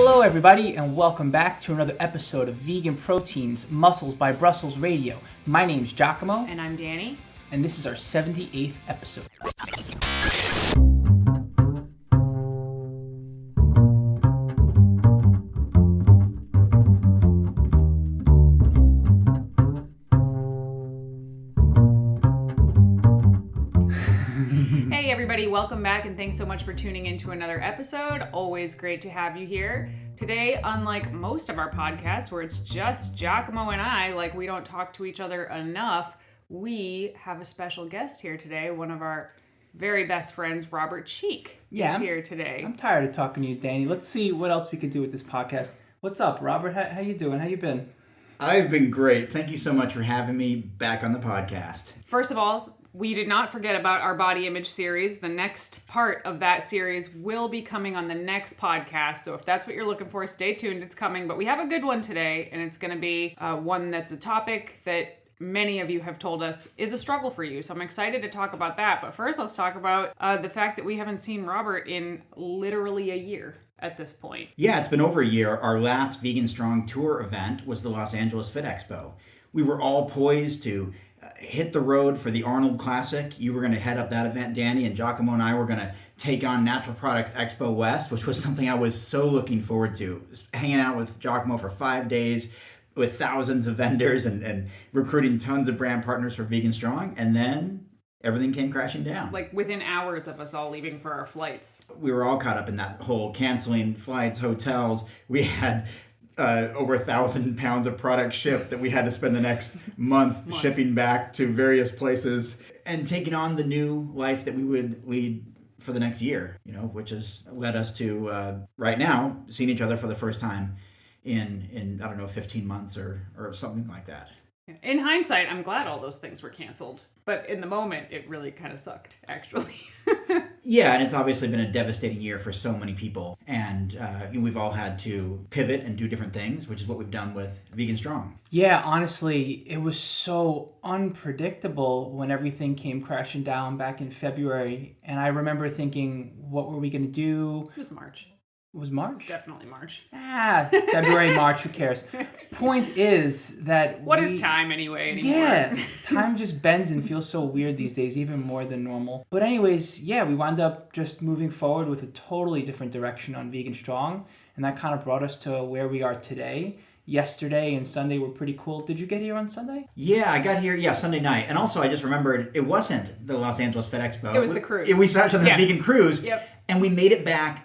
Hello everybody and welcome back to another episode of Vegan Proteins, Muscles by Brussels Radio. My name's 𝐃𝐨𝐽. And I'm Danny. And this is our 78th episode. Hey everybody, welcome back and thanks so much for tuning in to another episode. Always great to have you here. Today, unlike most of our podcasts where it's just 𝐃𝐨𝐽 and I, like we don't talk to each other enough, we have a special guest here today. One of our very best friends, Robert Cheeke, is here today. I'm tired of talking to you, Danny. Let's see what else we can do with this podcast. What's up, Robert? How you doing? How you been? I've been great. Thank you so much for having me back on the podcast. First of all, we did not forget about our body image series. The next part of that series will be coming on the next podcast. So if that's what you're looking for, stay tuned. It's coming. But we have a good one today, and it's going to be one that's a topic that many of you have told us is a struggle for you. So I'm excited to talk about that. But first, let's talk about the fact that we haven't seen Robert in literally a year at this point. Yeah, it's been over a year. Our last Vegan Strong Tour event was the Los Angeles Fit Expo. We were all poised to hit the road for the Arnold Classic. You were going to head up that event, Danny, and 𝐃𝐨𝐽 and I were going to take on Natural Products Expo West, which was something I was so looking forward to. Hanging out with 𝐃𝐨𝐽 for 5 days with thousands of vendors and recruiting tons of brand partners for Vegan Strong. And then everything came crashing down. Like within hours of us all leaving for our flights. We were all caught up in that whole canceling flights, hotels. We had over 1,000 pounds of product shipped that we had to spend the next month shipping back to various places and taking on the new life that we would lead for the next year, which has led us to right now seeing each other for the first time in I don't know, 15 months or something like that. In hindsight, I'm glad all those things were canceled. But in the moment, it really kind of sucked, actually. Yeah, and it's obviously been a devastating year for so many people. And we've all had to pivot and do different things, which is what we've done with Vegan Strong. Yeah, honestly, it was so unpredictable when everything came crashing down back in February. And I remember thinking, what were we going to do? It was March. It was March? It's definitely March. February, March, who cares? Point is that What is time anyway anymore? Yeah, time just bends and feels so weird these days, even more than normal. But anyways, yeah, we wound up just moving forward with a totally different direction on Vegan Strong, and that kind of brought us to where we are today. Yesterday and Sunday were pretty cool. Did you get here on Sunday? Yeah, I got here, Sunday night. And also, I just remembered, it wasn't the Los Angeles Fit Expo. It was the cruise. We saw each other on the vegan cruise. Yep. And we made it back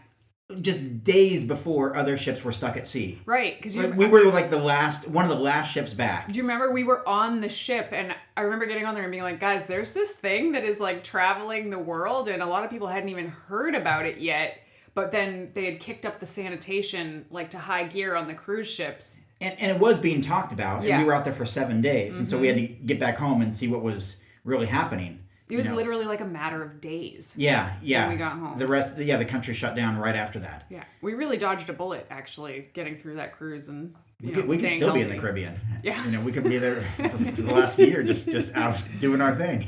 just days before other ships were stuck at sea. Right, because we were like one of the last ships back. Do you remember we were on the ship and I remember getting on there and being like, guys, there's this thing that is like traveling the world and a lot of people hadn't even heard about it yet, but then they had kicked up the sanitation like to high gear on the cruise ships. And it was being talked about, and we were out there for 7 days, and so we had to get back home and see what was really happening. It was literally like a matter of days. Yeah. When we got home. The country shut down right after that. Yeah. We really dodged a bullet, actually, getting through that cruise and we could still healthy. be in the Caribbean. Yeah. We could be there for the last year, just out doing our thing.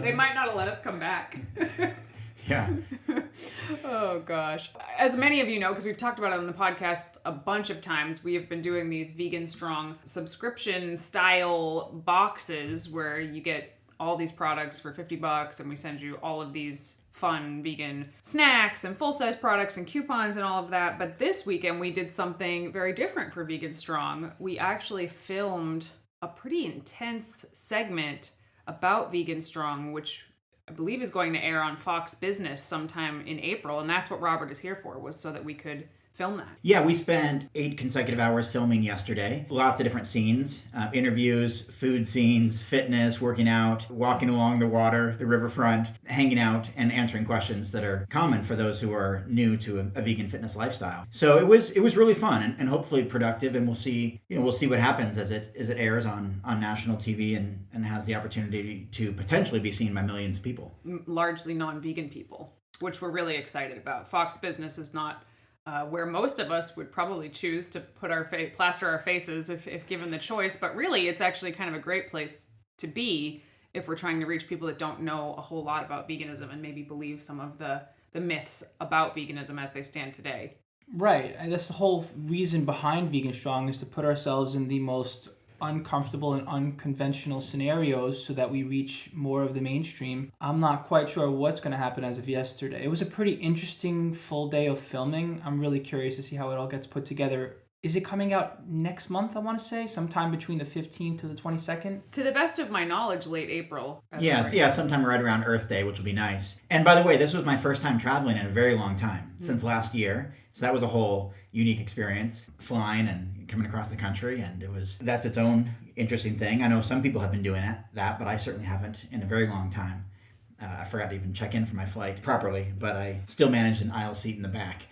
They might not have let us come back. Yeah. Oh, gosh. As many of you know, because we've talked about it on the podcast a bunch of times, we have been doing these Vegan Strong subscription style boxes where you get all these products for $50 and we send you all of these fun vegan snacks and full-size products and coupons and all of that. But this weekend we did something very different for Vegan Strong. We actually filmed a pretty intense segment about Vegan Strong, which I believe is going to air on Fox Business sometime in April. And that's what Robert is here for, was so that we could film that. Yeah, we spent 8 consecutive hours filming yesterday. Lots of different scenes, interviews, food scenes, fitness, working out, walking along the water, the riverfront, hanging out, and answering questions that are common for those who are new to a vegan fitness lifestyle. So it was really fun and hopefully productive, and we'll see what happens as it airs on national TV and has the opportunity to potentially be seen by millions of people. Largely non-vegan people, which we're really excited about. Fox Business is not where most of us would probably choose to put plaster our faces if given the choice. But really, it's actually kind of a great place to be if we're trying to reach people that don't know a whole lot about veganism and maybe believe some of the myths about veganism as they stand today. Right. And that's the whole reason behind Vegan Strong is to put ourselves in the most uncomfortable and unconventional scenarios so that we reach more of the mainstream. I'm not quite sure what's going to happen as of yesterday. It was a pretty interesting full day of filming. I'm really curious to see how it all gets put together. Is it coming out next month, I want to say? Sometime between the 15th to the 22nd? To the best of my knowledge, late April. Yes, yeah, sometime right around Earth Day, which will be nice. And by the way, this was my first time traveling in a very long time, since last year. So that was a whole unique experience, flying and coming across the country. And that's its own interesting thing. I know some people have been doing that, but I certainly haven't in a very long time. I forgot to even check in for my flight properly, but I still managed an aisle seat in the back.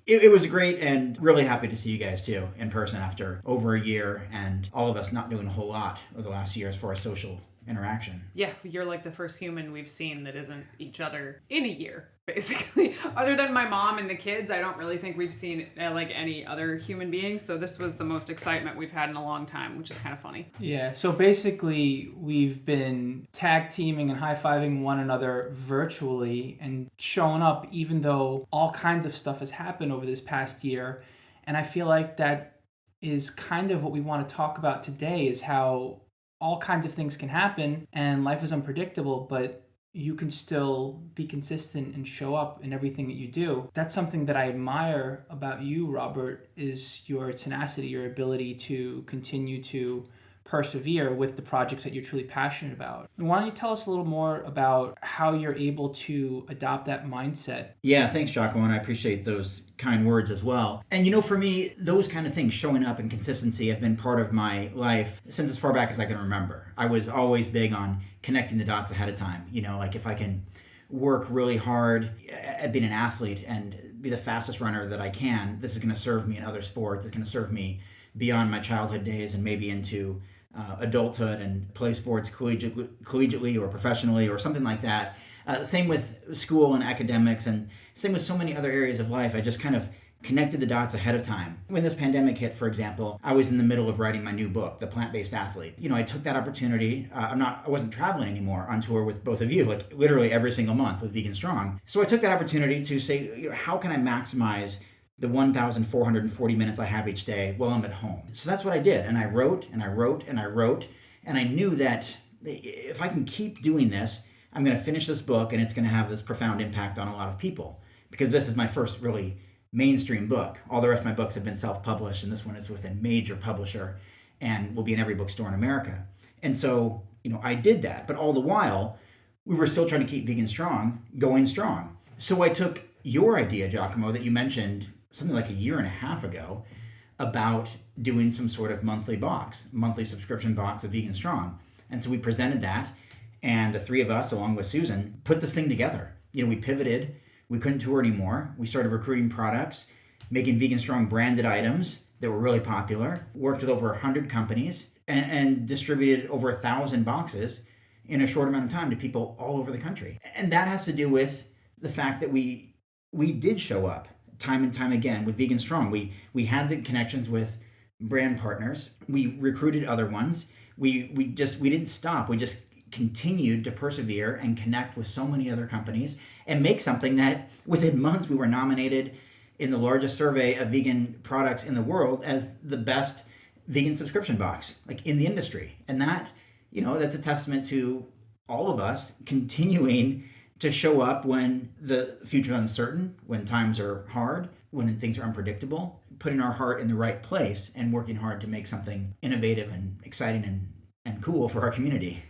It was great, and really happy to see you guys too in person after over a year, and all of us not doing a whole lot over the last year as far as social interaction. Yeah, you're like the first human we've seen that isn't each other in a year, basically. Other than my mom and the kids, I don't really think we've seen like any other human beings. So this was the most excitement we've had in a long time, which is kind of funny. Yeah, so basically we've been tag teaming and high-fiving one another virtually and showing up even though all kinds of stuff has happened over this past year. And I feel like that is kind of what we want to talk about today, is how all kinds of things can happen and life is unpredictable, but you can still be consistent and show up in everything that you do. That's something that I admire about you, Robert, is your tenacity, your ability to continue to persevere with the projects that you're truly passionate about. And why don't you tell us a little more about how you're able to adopt that mindset? Yeah, thanks, 𝐶𝐿, and I appreciate those kind words as well. And for me, those kind of things, showing up and consistency, have been part of my life since as far back as I can remember. I was always big on connecting the dots ahead of time. Like if I can work really hard at being an athlete and be the fastest runner that I can, this is going to serve me in other sports. It's going to serve me beyond my childhood days and maybe into adulthood and play sports collegiately or professionally or something like that. Same with school and academics, and same with so many other areas of life. I just kind of connected the dots ahead of time. When this pandemic hit, for example, I was in the middle of writing my new book, The Plant-Based Athlete. I took that opportunity. I wasn't traveling anymore on tour with both of you, like literally every single month with Vegan Strong. So I took that opportunity to say, how can I maximize the 1,440 minutes I have each day while I'm at home? So that's what I did. And I wrote and I wrote and I wrote. And I knew that if I can keep doing this, I'm going to finish this book and it's going to have this profound impact on a lot of people. Because this is my first really mainstream book. All the rest of my books have been self-published, and this one is with a major publisher and will be in every bookstore in America. And so, I did that. But all the while, we were still trying to keep Vegan Strong going strong. So I took your idea, 𝐶𝐿, that you mentioned something like a year and a half ago about doing some sort of monthly subscription box of Vegan Strong. And so we presented that, and the three of us, along with Susan, put this thing together. We pivoted. We couldn't tour anymore. We started recruiting products, making Vegan Strong branded items that were really popular, worked with over 100 companies, and distributed over 1,000 boxes in a short amount of time to people all over the country. And that has to do with the fact that we did show up time and time again with Vegan Strong. We had the connections with brand partners. We recruited other ones. We didn't stop. We just continued to persevere and connect with so many other companies and make something that within months we were nominated in the largest survey of vegan products in the world as the best vegan subscription box, like in the industry. And that, that's a testament to all of us continuing to show up when the future is uncertain, when times are hard, when things are unpredictable, putting our heart in the right place and working hard to make something innovative and exciting and cool for our community.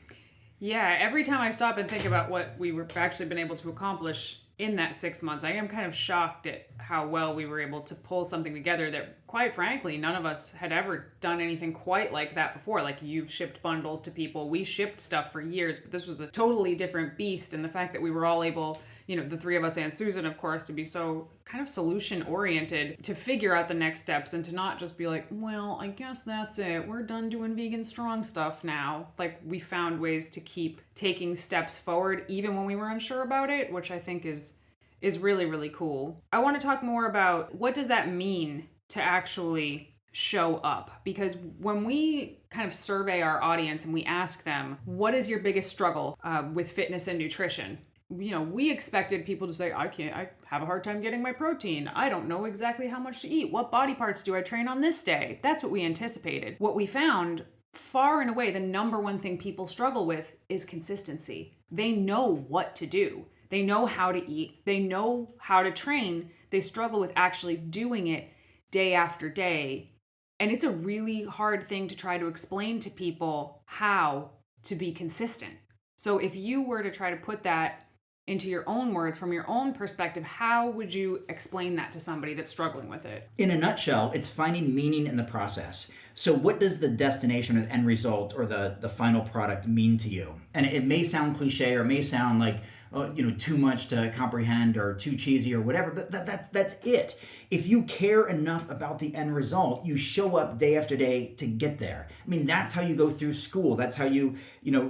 Yeah, every time I stop and think about what we were actually been able to accomplish in that 6 months, I am kind of shocked at how well we were able to pull something together that, quite frankly, none of us had ever done anything quite like that before. Like, you've shipped bundles to people. We shipped stuff for years, but this was a totally different beast. And the fact that we were all able, the three of us and Susan, of course, to be so kind of solution oriented, to figure out the next steps and to not just be like, well, I guess that's it. We're done doing Vegan Strong stuff now. Like, we found ways to keep taking steps forward even when we were unsure about it, which I think is really, really cool. I want to talk more about what does that mean to actually show up? Because when we kind of survey our audience and we ask them, what is your biggest struggle with fitness and nutrition? we expected people to say, I have a hard time getting my protein. I don't know exactly how much to eat. What body parts do I train on this day? That's what we anticipated. What we found, far and away, the number one thing people struggle with is consistency. They know what to do. They know how to eat. They know how to train. They struggle with actually doing it day after day. And it's a really hard thing to try to explain to people how to be consistent. So if you were to try to put that into your own words, from your own perspective, how would you explain that to somebody that's struggling with it? In a nutshell, it's finding meaning in the process. So what does the destination or the end result or the final product mean to you? And it may sound cliche, or it may sound like, too much to comprehend or too cheesy or whatever, but that's it. If you care enough about the end result, you show up day after day to get there. I mean, that's how you go through school. That's how you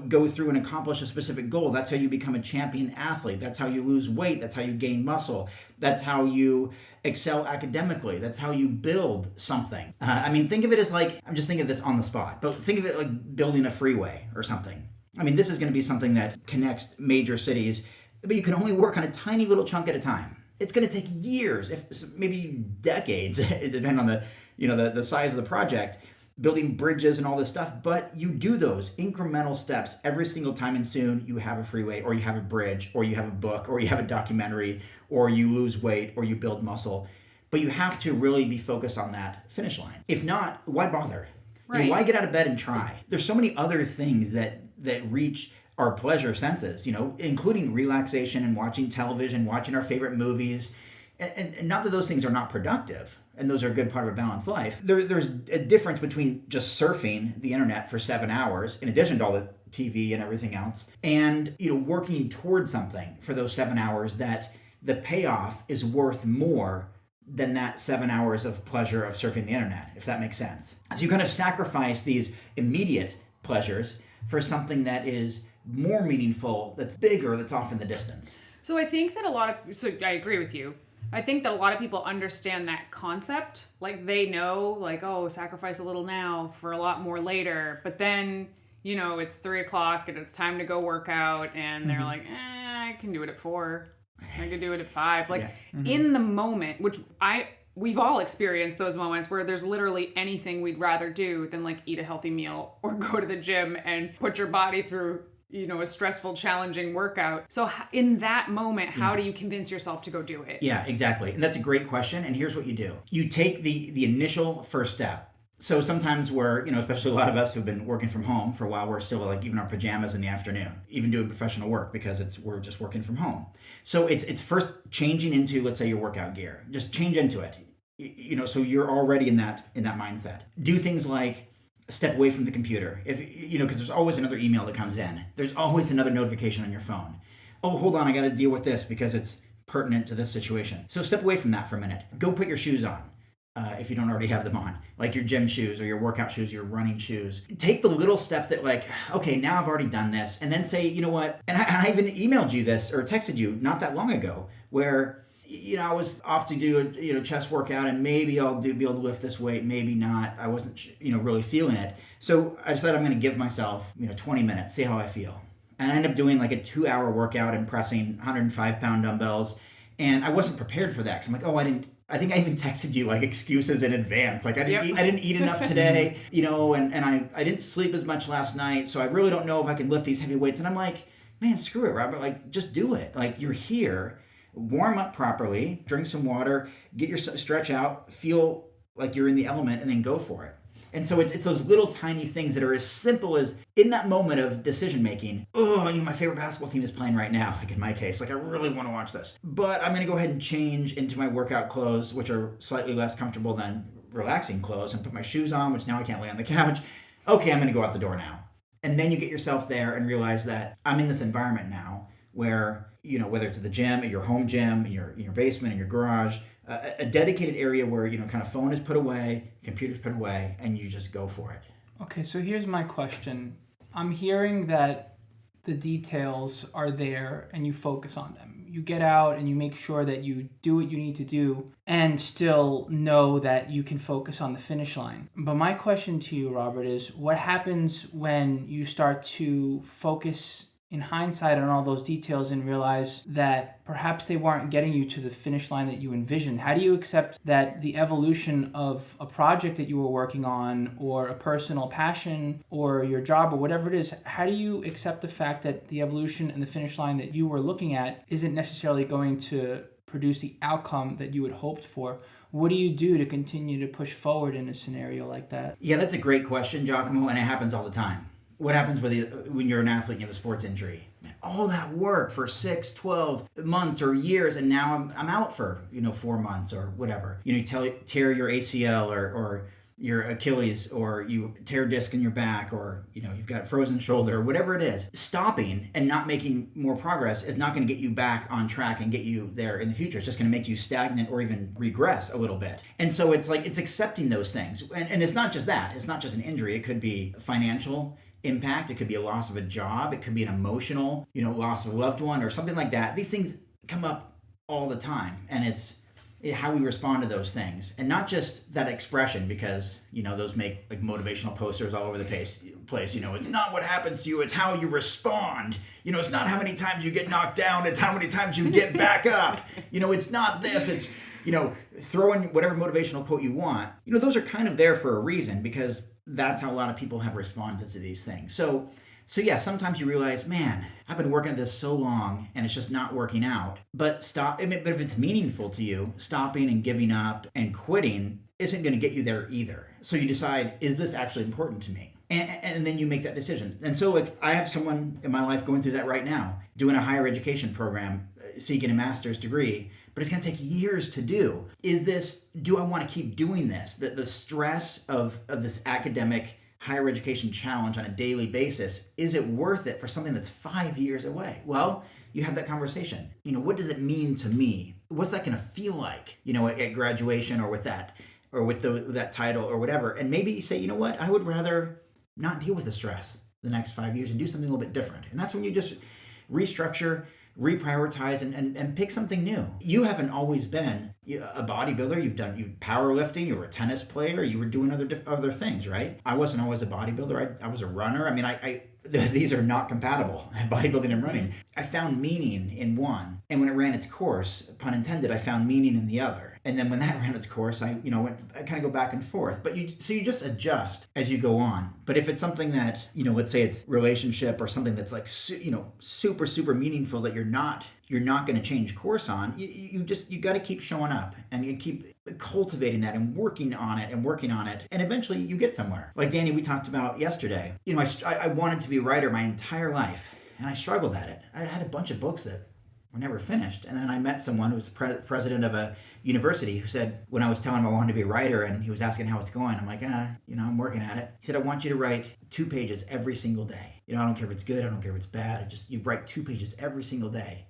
go through and accomplish a specific goal. That's how you become a champion athlete. That's how you lose weight. That's how you gain muscle. That's how you excel academically. That's how you build something. Think of it as like, I'm just thinking of this on the spot, but think of it like building a freeway or something. This is going to be something that connects major cities, but you can only work on a tiny little chunk at a time. It's going to take years, if maybe decades, depending on the size of the project, building bridges and all this stuff. But you do those incremental steps every single time, and soon you have a freeway, or you have a bridge, or you have a book, or you have a documentary, or you lose weight, or you build muscle. But you have to really be focused on that finish line. If not, why bother? Right. Why get out of bed and try? There's so many other things that reach our pleasure senses, including relaxation and watching television, watching our favorite movies. And not that those things are not productive, and those are a good part of a balanced life. There's a difference between just surfing the internet for 7 hours, in addition to all the TV and everything else, and working towards something for those 7 hours that the payoff is worth more than that 7 hours of pleasure of surfing the internet, if that makes sense. So you kind of sacrifice these immediate pleasures for something that is more meaningful, that's bigger, that's off in the distance. So I think that I agree with you. I think that a lot of people understand that concept. Like, they know, like, sacrifice a little now for a lot more later. But then, it's 3:00 and it's time to go work out, and they're like, I can do it at 4. I could do it at 5. Like, in the moment, which we've all experienced those moments where there's literally anything we'd rather do than like eat a healthy meal or go to the gym and put your body through, a stressful, challenging workout. So in that moment, how do you convince yourself to go do it? Yeah, exactly. And that's a great question. And here's what you do. You take the initial first step. So sometimes we're, especially a lot of us who've been working from home for a while, we're still like even our pajamas in the afternoon, even doing professional work because we're just working from home. So it's first changing into, let's say, your workout gear. Just change into it. So you're already in that mindset. Do things like step away from the computer. If because there's always another email that comes in. There's always another notification on your phone. Oh, hold on, I got to deal with this because it's pertinent to this situation. So step away from that for a minute. Go put your shoes on. If you don't already have them on, like your gym shoes or your workout shoes, your running shoes. Take the little step that like, okay, now I've already done this. And then say, you know what? And I even emailed you this or texted you not that long ago where, I was off to do a chest workout, and maybe I'll be able to lift this weight, maybe not. I wasn't, really feeling it. So I decided I'm going to give myself, 20 minutes, see how I feel. And I ended up doing like a 2-hour workout and pressing 105-pound dumbbells. And I wasn't prepared for that. Cause I'm like, I think I even texted you like excuses in advance. Like I didn't eat enough today, and I didn't sleep as much last night. So I really don't know if I can lift these heavy weights. And I'm like, man, screw it, Robert. Like, just do it. Like, you're here. Warm up properly, drink some water, get your stretch out, feel like you're in the element, and then go for it. And so it's those little tiny things that are as simple as in that moment of decision making. My favorite basketball team is playing right now. Like in my case, like I really want to watch this, but I'm going to go ahead and change into my workout clothes, which are slightly less comfortable than relaxing clothes, and put my shoes on, which now I can't lay on the couch. Okay, I'm going to go out the door now. And then you get yourself there and realize that I'm in this environment now where, whether it's at the gym, at your home gym, in your basement, in your garage, a dedicated area where, kind of phone is put away, computer's put away, and you just go for it. Okay, so here's my question. I'm hearing that the details are there and you focus on them. You get out and you make sure that you do what you need to do and still know that you can focus on the finish line. But my question to you, Robert, is what happens when you start to focus in hindsight on all those details and realize that perhaps they weren't getting you to the finish line that you envisioned? How do you accept that the evolution of a project that you were working on, or a personal passion, or your job, or whatever it is, how do you accept the fact that the evolution and the finish line that you were looking at isn't necessarily going to produce the outcome that you had hoped for? What do you do to continue to push forward in a scenario like that? Yeah, that's a great question, giacomo, and it happens all the time. What happens when you're an athlete and you have a sports injury? Man, all that work for 6, 12 months or years, and now I'm out for 4 months or whatever. You tear your ACL or your Achilles, or you tear a disc in your back, or you've got a frozen shoulder, or whatever it is. Stopping and not making more progress is not going to get you back on track and get you there in the future. It's just going to make you stagnant or even regress a little bit. And so it's accepting those things. And it's not just that. It's not just an injury. It could be financial impact. It could be a loss of a job. It could be an emotional, loss of a loved one or something like that. These things come up all the time, and it's how we respond to those things, and not just that expression, because those make like motivational posters all over the place. It's not what happens to you, it's how you respond. It's not how many times you get knocked down, it's how many times you get back up. It's not this, it's throw in whatever motivational quote you want. Those are kind of there for a reason, because that's how a lot of people have responded to these things. So yeah, sometimes you realize, man, I've been working at this so long and it's just not working out. But stop. But if it's meaningful to you, stopping and giving up and quitting isn't going to get you there either. So you decide, is this actually important to me? And then you make that decision. And so if I have someone in my life going through that right now, doing a higher education program, seeking a master's degree, but it's going to take years to do. Do I want to keep doing this? The stress of this academic higher education challenge on a daily basis, is it worth it for something that's 5 years away? Well, you have that conversation. What does it mean to me? What's that going to feel like, at graduation, or with that, or with that title or whatever? And maybe you say, you know what, I would rather not deal with the stress the next 5 years and do something a little bit different. And that's when you just restructure, reprioritize, and pick something new. You haven't always been a bodybuilder. You powerlifting, you were a tennis player, you were doing other things, right? I wasn't always a bodybuilder. I was a runner. I mean, these are not compatible, bodybuilding and running. I found meaning in one, and when it ran its course, pun intended, I found meaning in the other. And then when that ran its course, I kind of go back and forth. But you just adjust as you go on. But if it's something that, let's say it's relationship or something that's like, super, super meaningful that you're not going to change course on, you got to keep showing up and you keep cultivating that and working on it. And eventually you get somewhere. Like Danny, we talked about yesterday. I wanted to be a writer my entire life, and I struggled at it. I had a bunch of books that were never finished. And then I met someone who was president of a university who said, when I was telling him I wanted to be a writer and he was asking how it's going, I'm like, I'm working at it. He said, I want you to write 2 pages every single day. I don't care if it's good, I don't care if it's bad. You write 2 pages every single day.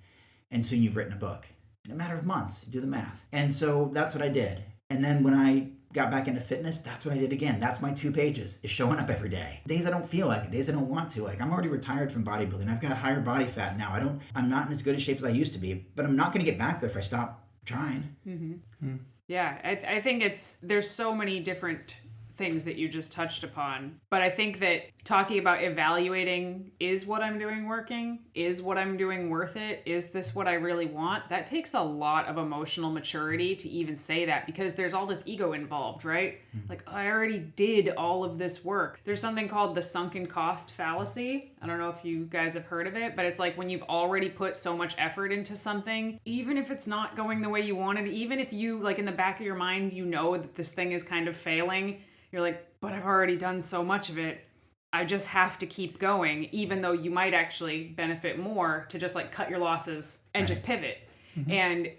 And soon you've written a book. In a matter of months, you do the math. And so that's what I did. And then when I got back into fitness, that's what I did again. That's my 2 pages, is showing up every day. Days I don't feel like it, days I don't want to. Like, I'm already retired from bodybuilding. I've got higher body fat now. I'm not in as good a shape as I used to be, but I'm not going to get back there if I stop trying. Mm-hmm. Yeah, I think there's so many different things that you just touched upon. But I think that talking about evaluating, is what I'm doing working? Is what I'm doing worth it? Is this what I really want? That takes a lot of emotional maturity to even say that, because there's all this ego involved, right? Mm-hmm. Like, I already did all of this work. There's something called the sunken cost fallacy. I don't know if you guys have heard of it, but it's like when you've already put so much effort into something, even if it's not going the way you wanted, even if you, like, in the back of your mind, that this thing is kind of failing, you're like, but I've already done so much of it. I just have to keep going, even though you might actually benefit more to just like cut your losses and just pivot. Mm-hmm. And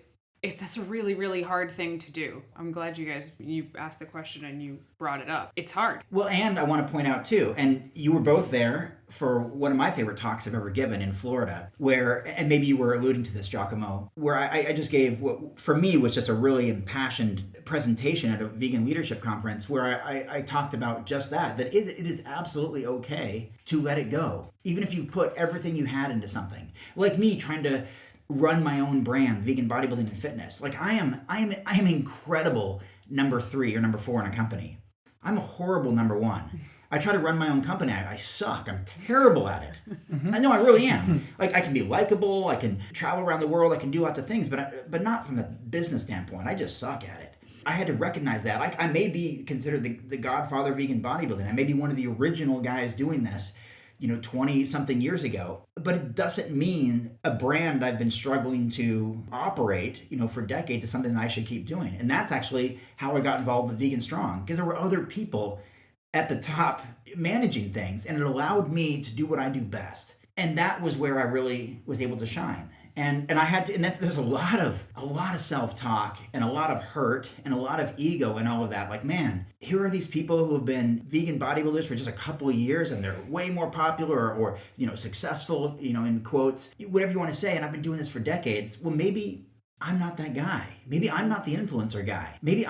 that's a really, really hard thing to do. I'm glad you asked the question and you brought it up. It's hard. Well, and I want to point out too, and you were both there for one of my favorite talks I've ever given in Florida, where, and maybe you were alluding to this, Giacomo, where I just gave what for me was just a really impassioned presentation at a vegan leadership conference, where I talked about just that it is absolutely okay to let it go. Even if you put everything you had into something, like me trying to run my own brand, vegan bodybuilding and fitness. Like I am incredible number 3 or number 4 in a company. I'm a horrible number 1. I try to run my own company. I suck. I'm terrible at it. I know I really am. Like, I can be likable. I can travel around the world. I can do lots of things, but not from the business standpoint. I just suck at it. I had to recognize that. I may be considered the godfather of vegan bodybuilding. I may be one of the original guys doing this, 20 something years ago, but it doesn't mean a brand I've been struggling to operate, for decades is something that I should keep doing. And that's actually how I got involved with Vegan Strong, because there were other people at the top managing things, and it allowed me to do what I do best. And that was where I really was able to shine. And I had to, and there's a lot of self-talk and a lot of hurt and a lot of ego and all of that. Like, man, here are these people who have been vegan bodybuilders for just a couple of years, and they're way more popular or successful, in quotes, whatever you want to say. And I've been doing this for decades. Well, maybe I'm not that guy. Maybe I'm not the influencer guy. Maybe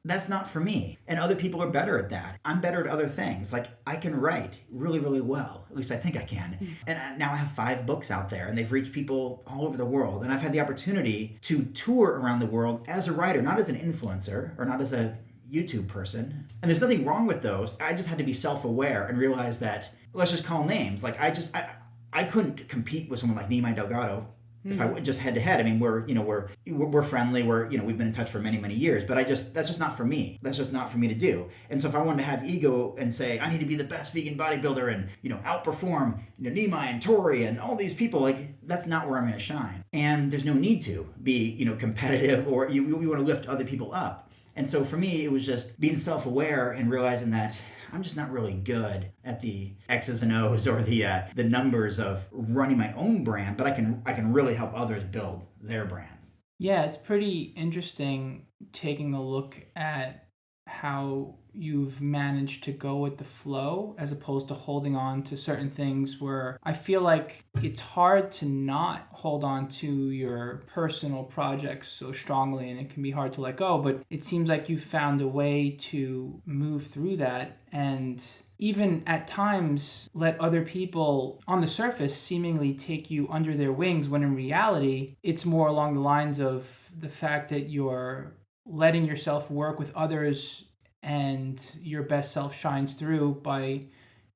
that's not for me. And other people are better at that. I'm better at other things. Like, I can write really, really well. At least I think I can. And now I have 5 books out there, and they've reached people all over the world. And I've had the opportunity to tour around the world as a writer, not as an influencer or not as a YouTube person. And there's nothing wrong with those. I just had to be self-aware and realize that, let's just call names. Like, I couldn't compete with someone like 𝐬𝐮𝐬𝐜𝐫𝐫 Delgado. If I just head to head, I mean, we're friendly. We've been in touch for many, many years, but that's just not for me. That's just not for me to do. And so if I wanted to have ego and say, I need to be the best vegan bodybuilder and, outperform, Nima and Tori and all these people, like, that's not where I'm going to shine. And there's no need to be, competitive, or you want to lift other people up. And so for me, it was just being self-aware and realizing that I'm just not really good at the X's and O's or the numbers of running my own brand, but I can really help others build their brands. Yeah, it's pretty interesting taking a look at how you've managed to go with the flow as opposed to holding on to certain things, where I feel like it's hard to not hold on to your personal projects so strongly, and it can be hard to let go, but it seems like you found a way to move through that, and even at times let other people on the surface seemingly take you under their wings, when in reality it's more along the lines of the fact that you're letting yourself work with others and your best self shines through by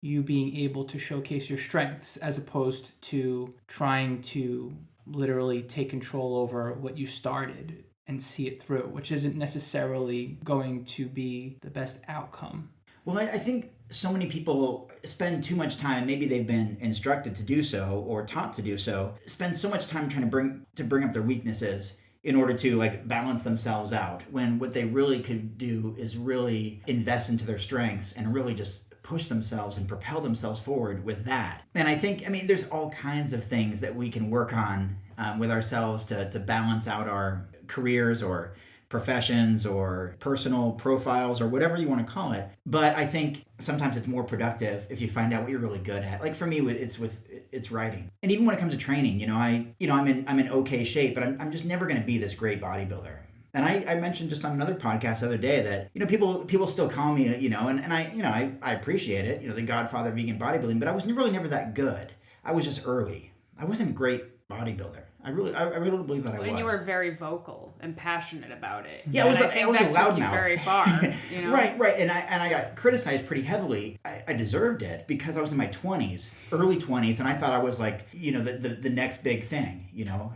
you being able to showcase your strengths, as opposed to trying to literally take control over what you started and see it through, which isn't necessarily going to be the best outcome. Well, I think so many people spend too much time, maybe they've been instructed to do so or taught to do so, spend so much time trying to bring up their weaknesses in order to balance themselves out, when what they really could do is really invest into their strengths and really just push themselves and propel themselves forward with that. And I think, there's all kinds of things that we can work on with ourselves to balance out our careers or professions or personal profiles or whatever you want to call it. But I think sometimes it's more productive if you find out what you're really good at. Like for me, it's writing. And even when it comes to training, I'm in okay shape, but I'm just never going to be this great bodybuilder. And I mentioned just on another podcast the other day that, people still call me, and I appreciate it, the godfather of vegan bodybuilding, but I was really never that good. I was just early. I wasn't a great bodybuilder. I really believe that I was. And you were very vocal and passionate about it. Yeah, I was that took you very far. Right. And I got criticized pretty heavily. I deserved it because I was in my 20s, early 20s, and I thought I was the next big thing.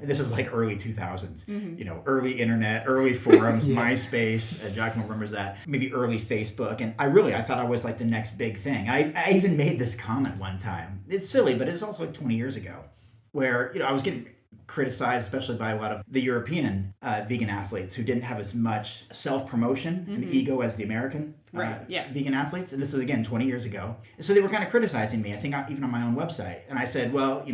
This is like early 2000s. Early internet, early forums, yeah. MySpace. 𝐿 remembers that. Maybe early Facebook, and I thought I was like the next big thing. I even made this comment one time. It's silly, but it was also like 20 years ago, where I was getting criticized, especially by a lot of the European vegan athletes who didn't have as much self-promotion and ego as the American vegan athletes. And this is, again, 20 years ago. So they were kind of criticizing me, I think even on my own website. And I said, well,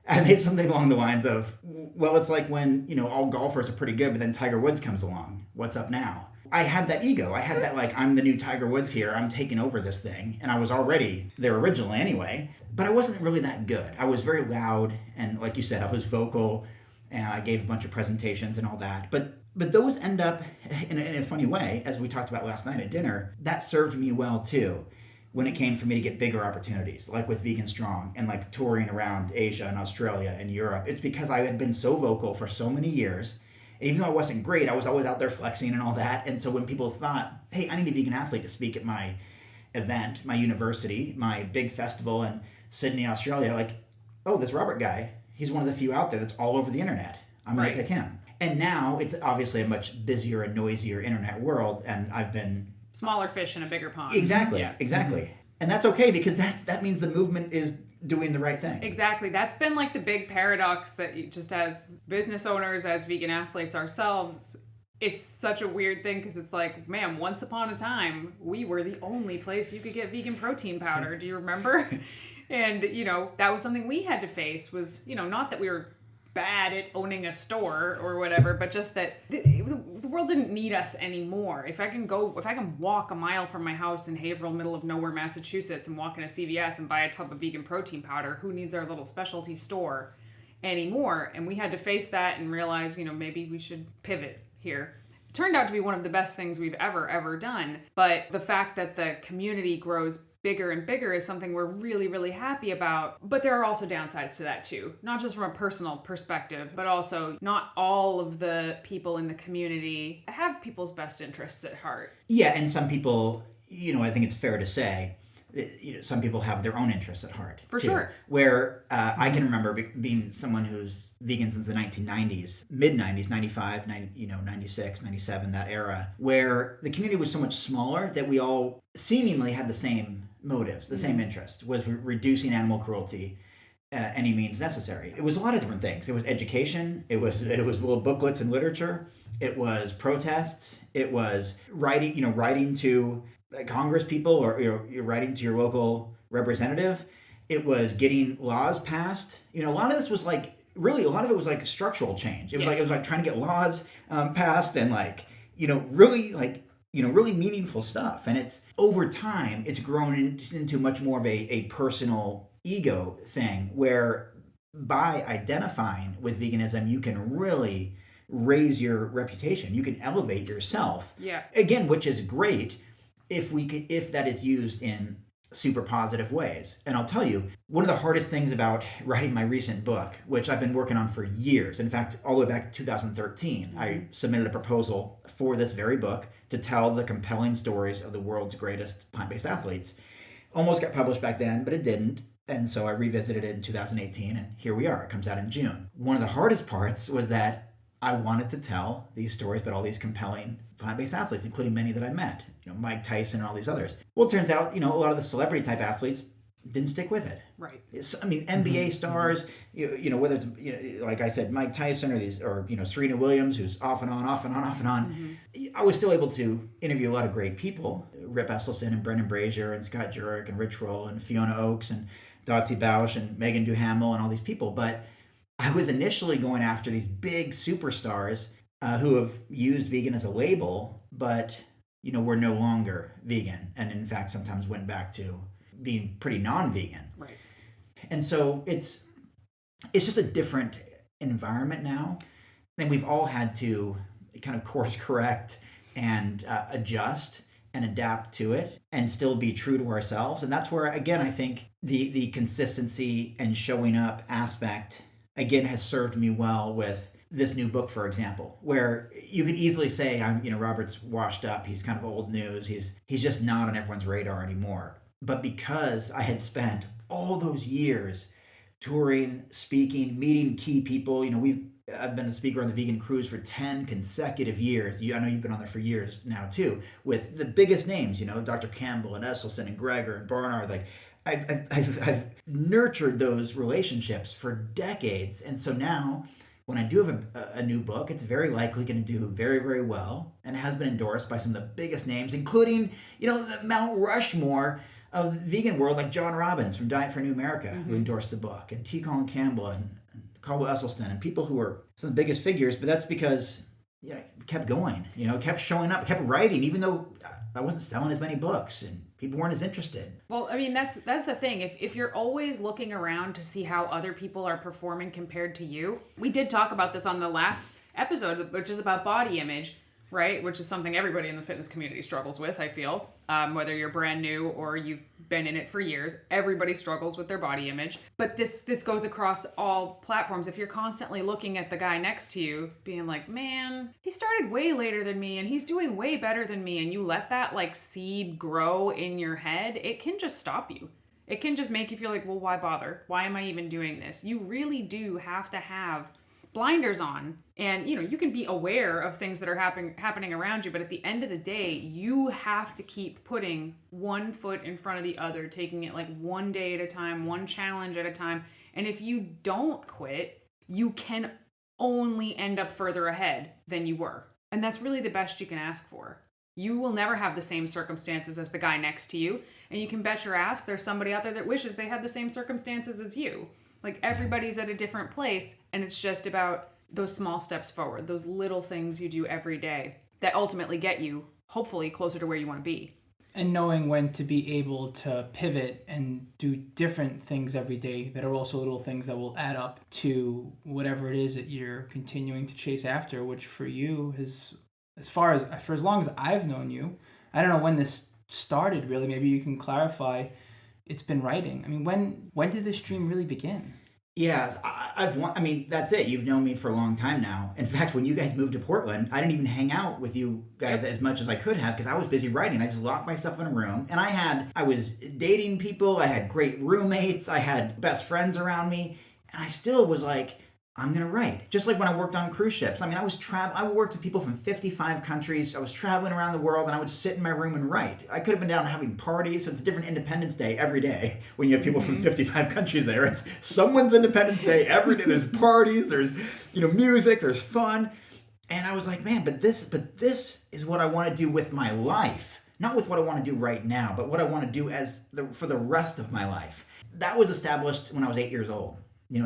I made something along the lines of, well, it's like when, all golfers are pretty good, but then Tiger Woods comes along. What's up now? I had that ego. I had that, I'm the new Tiger Woods here. I'm taking over this thing. And I was already there originally anyway. But I wasn't really that good. I was very loud. And like you said, I was vocal. And I gave a bunch of presentations and all that. But those end up, in a funny way, as we talked about last night at dinner, that served me well too when it came for me to get bigger opportunities, like with Vegan Strong and touring around Asia and Australia and Europe. It's because I had been so vocal for so many years. And even though I wasn't great, I was always out there flexing and all that. And so when people thought, hey, I need a vegan athlete to speak at my event, my university, my big festival in Sydney, Australia, like, oh, this Robert guy, he's one of the few out there that's all over the internet. I'm going to pick him. And now it's obviously a much busier and noisier internet world, and I've been... Smaller fish in a bigger pond. Exactly, exactly. Mm-hmm. And that's okay, because that means the movement is doing the right thing. Exactly. That's been like the big paradox that you, just as business owners, as vegan athletes ourselves, it's such a weird thing, because it's like, man, once upon a time, we were the only place you could get vegan protein powder. Do you remember? And, you know, that was something we had to face, was, you know, not that we were bad at owning a store or whatever, but just that the world didn't need us anymore. If I can walk a mile from my house in Haverhill, middle of nowhere, Massachusetts, and walk in a CVS and buy a tub of vegan protein powder, who needs our little specialty store anymore? And we had to face that and realize, you know, maybe we should pivot here. It turned out to be one of the best things we've ever done. But the fact that the community grows bigger and bigger is something we're really, really happy about. But there are also downsides to that too. Not just from a personal perspective, but also not all of the people in the community have people's best interests at heart. Yeah, and some people, you know, I think it's fair to say, you know, some people have their own interests at heart. For sure. Where I can remember being someone who's vegan since the 1990s, mid-90s, 95, 96, 97, that era, where the community was so much smaller that we all seemingly had the same motives, the same interest, was reducing animal cruelty any means necessary. It was a lot of different things. It was education. It was little booklets and literature. It was protests. It was writing to Congress people, or you're writing to your local representative. It was getting laws passed. You know, a lot of this was like, really, a lot of it was like structural change. It was like trying to get laws passed, and really meaningful stuff. And it's, over time, it's grown into much more of a personal ego thing, where by identifying with veganism, you can really raise your reputation. You can elevate yourself. Yeah. Again, which is great if that is used in super positive ways. And I'll tell you, one of the hardest things about writing my recent book, which I've been working on for years, in fact, all the way back to 2013, I submitted a proposal for this very book to tell the compelling stories of the world's greatest plant-based athletes. Almost got published back then, but it didn't. And so I revisited it in 2018, and here we are. It comes out in June. One of the hardest parts was that I wanted to tell these stories about all these compelling plant-based athletes, including many that I met, Mike Tyson and all these others. Well, it turns out, a lot of the celebrity type athletes didn't stick with it. Right. I mean, NBA stars, whether it's, like I said, Mike Tyson or Serena Williams, who's off and on. I was still able to interview a lot of great people, Rip Esselstyn and Brendan Brazier and Scott Jurek and Rich Roll and Fiona Oakes and 𝐃𝐨𝐧'𝐭 Bausch and Megan Duhamel and all these people. But I was initially going after these big superstars who have used vegan as a label, but were no longer vegan, and in fact sometimes went back to being pretty non-vegan. Right. And so it's just a different environment now, and we've all had to kind of course correct and adjust and adapt to it and still be true to ourselves. And that's where, again, I think the consistency and showing up aspect, again, has served me well with this new book, for example, where you could easily say, Robert's washed up, he's kind of old news, he's just not on everyone's radar anymore. But because I had spent all those years touring, speaking, meeting key people, I've been a speaker on the Vegan Cruise for 10 consecutive years. I know you've been on there for years now too, with the biggest names, Dr. Campbell and Esselstyn and Greger and Barnard. Like, I've nurtured those relationships for decades. And so now, when I do have a new book, it's very likely going to do very, very well, and has been endorsed by some of the biggest names, including, the Mount Rushmore of the vegan world, like John Robbins from Diet for New America, who endorsed the book, and T. Colin Campbell and Caldwell Esselstyn, and people who are some of the biggest figures. But that's because kept going, kept showing up, kept writing, even though I wasn't selling as many books and people weren't as interested. Well, I mean, that's the thing. If you're always looking around to see how other people are performing compared to you, we did talk about this on the last episode, which is about body image. right? Which is something everybody in the fitness community struggles with, I feel. Whether you're brand new or you've been in it for years, everybody struggles with their body image. But this goes across all platforms. If you're constantly looking at the guy next to you, being like, man, he started way later than me and he's doing way better than me, and you let that like seed grow in your head, it can just stop you. It can just make you feel like, well, why bother? Why am I even doing this? You really do have to have blinders on, and you can be aware of things that are happening around you, but at the end of the day, you have to keep putting one foot in front of the other, taking it like one day at a time, one challenge at a time. And if you don't quit, you can only end up further ahead than you were. And that's really the best you can ask for. You will never have the same circumstances as the guy next to you, and you can bet your ass there's somebody out there that wishes they had the same circumstances as you. Like, everybody's at a different place, and it's just about those small steps forward, those little things you do every day that ultimately get you, hopefully, closer to where you want to be. And knowing when to be able to pivot and do different things every day that are also little things that will add up to whatever it is that you're continuing to chase after, which for you is, for as long as I've known you, I don't know when this started really, maybe you can clarify. It's been writing. I mean, when did this dream really begin? Yes, that's it. You've known me for a long time now. In fact, when you guys moved to Portland, I didn't even hang out with you guys as much as I could have because I was busy writing. I just locked myself in a room, and I was dating people. I had great roommates. I had best friends around me, and I still was like, I'm going to write. Just like when I worked on cruise ships. I mean, I worked with people from 55 countries. I was traveling around the world, and I would sit in my room and write. I could have been down having parties. So it's a different Independence Day every day when you have people from 55 countries there. It's someone's Independence Day every day. There's parties, there's music, there's fun. And I was like, man, but this is what I want to do with my life. Not with what I want to do right now, but what I want to do for the rest of my life. That was established when I was 8 years old.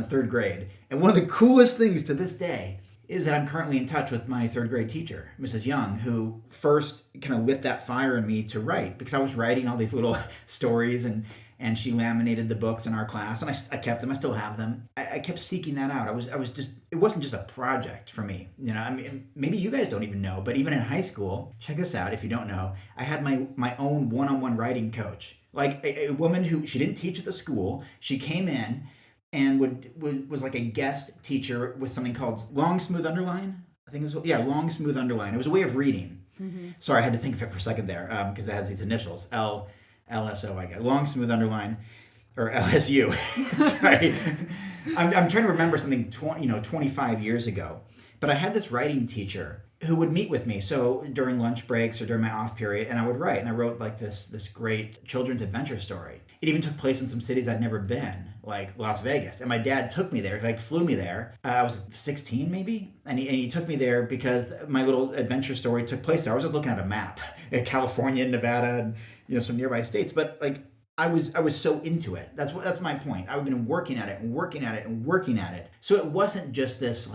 Third grade. And one of the coolest things to this day is that I'm currently in touch with my third grade teacher, Mrs. Young, who first kind of lit that fire in me to write, because I was writing all these little stories, and she laminated the books in our class, and I kept them. I still have them. I kept seeking that out. It wasn't just a project for me. I mean, maybe you guys don't even know, but even in high school, check this out if you don't know, I had my own one-on-one writing coach. Like a woman who, she didn't teach at the school. She came in and was like a guest teacher with something called long, smooth underline. I think it was, long, smooth underline. It was a way of reading. Mm-hmm. Sorry, I had to think of it for a second there because it has these initials, LSO, I guess. Long, smooth underline, or LSU. Sorry. I'm trying to remember something 25 years ago. But I had this writing teacher who would meet with me. So during lunch breaks or during my off period, and I would write. And I wrote like this great children's adventure story. It even took place in some cities I'd never been, like Las Vegas. And my dad took me there, flew me there. I was 16 maybe. And he took me there because my little adventure story took place there. I was just looking at a map at California, Nevada, and some nearby states. But I was so into it. That's my point. I've been working at it and working at it and working at it. So it wasn't just this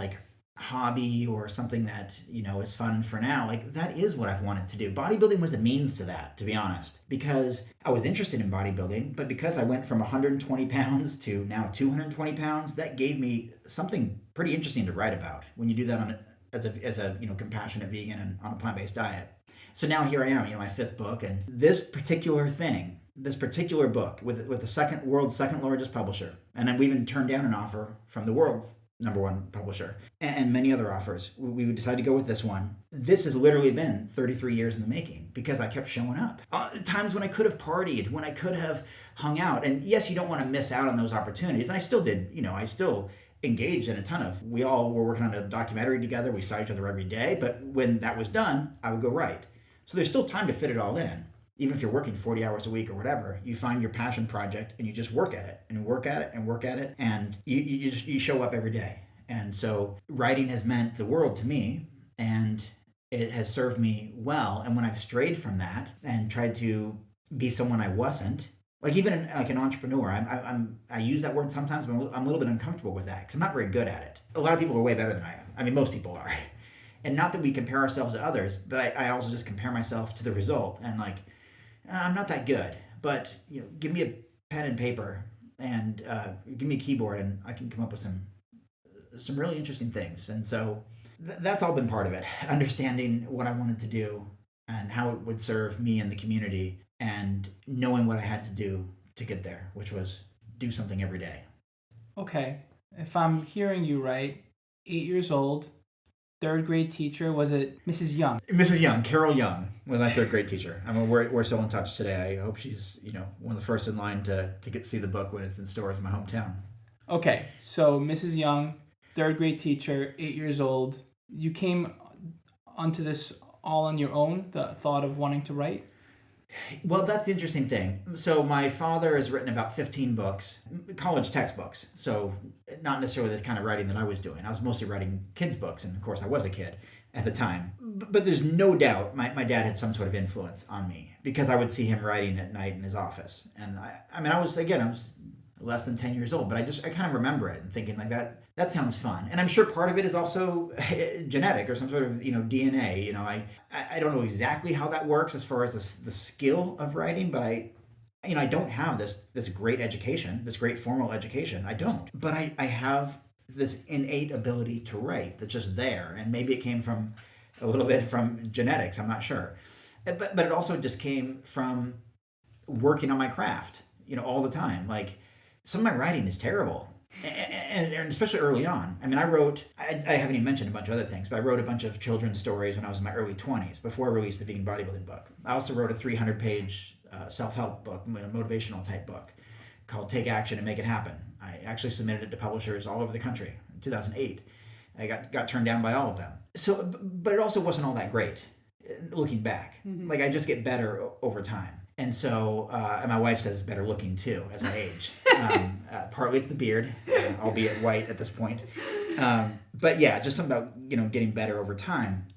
hobby or something that is fun for now. That is what I've wanted to do. Bodybuilding was a means to that, to be honest, because I was interested in bodybuilding, but because I went from 120 pounds to now 220 pounds, that gave me something pretty interesting to write about when you do that as a compassionate vegan and on a plant-based diet. So now here I am, my fifth book, and this particular book with the world's second largest publisher, and then we even turned down an offer from the world's number one publisher, and many other offers. We decided to go with this one. This has literally been 33 years in the making because I kept showing up. Times when I could have partied, when I could have hung out. And yes, you don't want to miss out on those opportunities. And I still did, I still engaged in a ton of, we all were working on a documentary together. We saw each other every day. But when that was done, I would go write. So there's still time to fit it all in. Even if you're working 40 hours a week or whatever, you find your passion project and you just work at it and work at it and work at it, and you show up every day. And so writing has meant the world to me, and it has served me well. And when I've strayed from that and tried to be someone I wasn't, even an entrepreneur, I use that word sometimes, but I'm a little bit uncomfortable with that because I'm not very good at it. A lot of people are way better than I am. I mean, most people are. And not that we compare ourselves to others, but I also just compare myself to the result, and I'm not that good, but give me a pen and paper and give me a keyboard, and I can come up with some really interesting things. And so that's all been part of it. Understanding what I wanted to do and how it would serve me and the community, and knowing what I had to do to get there, which was do something every day. Okay, if I'm hearing you right, 8 years old, third grade teacher, was it Mrs. Young? Mrs. Young, Carol Young, was my third grade teacher. I mean, we're still in touch today. I hope she's, one of the first in line to get to see the book when it's in stores in my hometown. Okay, so Mrs. Young, third grade teacher, 8 years old. You came onto this all on your own, the thought of wanting to write? Well, that's the interesting thing. So my father has written about 15 books, college textbooks. So not necessarily this kind of writing that I was doing. I was mostly writing kids' books, and of course I was a kid at the time. But there's no doubt my dad had some sort of influence on me, because I would see him writing at night in his office. And I was less than 10 years old, but I kind of remember it and thinking like that sounds fun. And I'm sure part of it is also genetic or some sort of, DNA. I don't know exactly how that works as far as the skill of writing, but I don't have this great education, this great formal education. I don't. But I have this innate ability to write that's just there. And maybe it came from a little bit from genetics, I'm not sure. But it also just came from working on my craft, all the time. Like, some of my writing is terrible, and especially early on. I mean, I haven't even mentioned a bunch of other things, but I wrote a bunch of children's stories when I was in my early 20s, before I released the vegan bodybuilding book. I also wrote a 300-page self-help book, a motivational type book called Take Action and Make It Happen. I actually submitted it to publishers all over the country in 2008. I got turned down by all of them. So, but it also wasn't all that great, looking back. Mm-hmm. Like, I just get better over time. And so, and my wife says better looking too as I age. Partly it's the beard, albeit white at this point. But yeah, just something about, getting better over time.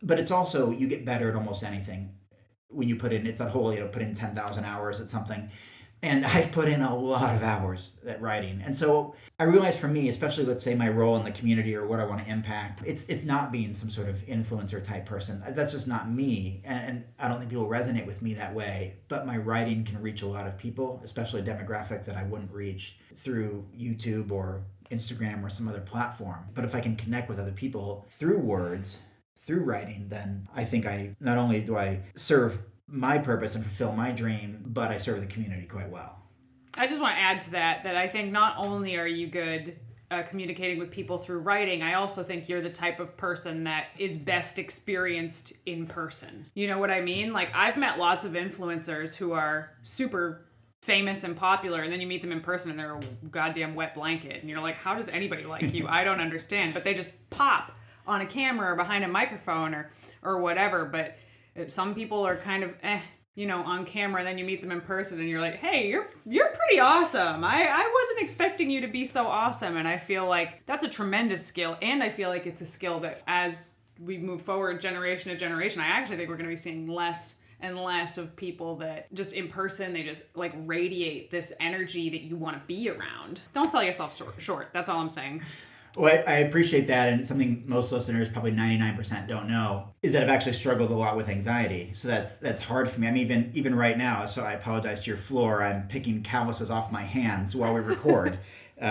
But it's also, you get better at almost anything when you put in, it's that whole, put in 10,000 hours at something. And I've put in a lot of hours at writing. And so I realized for me, especially let's say my role in the community or what I want to impact, it's not being some sort of influencer type person. That's just not me. And I don't think people resonate with me that way. But my writing can reach a lot of people, especially a demographic that I wouldn't reach through YouTube or Instagram or some other platform. But if I can connect with other people through words, through writing, then I think not only do I serve my purpose and fulfill my dream, but I serve the community quite well. I just want to add to that I think not only are you good communicating with people through writing, I also think you're the type of person that is best experienced in person. You know what I mean? Like, I've met lots of influencers who are super famous and popular, and then you meet them in person and they're a goddamn wet blanket, and you're like, how does anybody like you? I don't understand. But they just pop on a camera or behind a microphone or whatever. But some people are kind of on camera, and then you meet them in person and you're like, hey, you're pretty awesome. I wasn't expecting you to be so awesome. And I feel like that's a tremendous skill, and I feel like it's a skill that as we move forward generation to generation, I actually think we're going to be seeing less and less of people that just in person, they just like radiate this energy that you want to be around. Don't sell yourself short. That's all I'm saying. Well, I appreciate that, and something most listeners, probably 99%, don't know, is that I've actually struggled a lot with anxiety. So that's hard for me. I'm even right now, so I apologize to your floor, I'm picking calluses off my hands while we record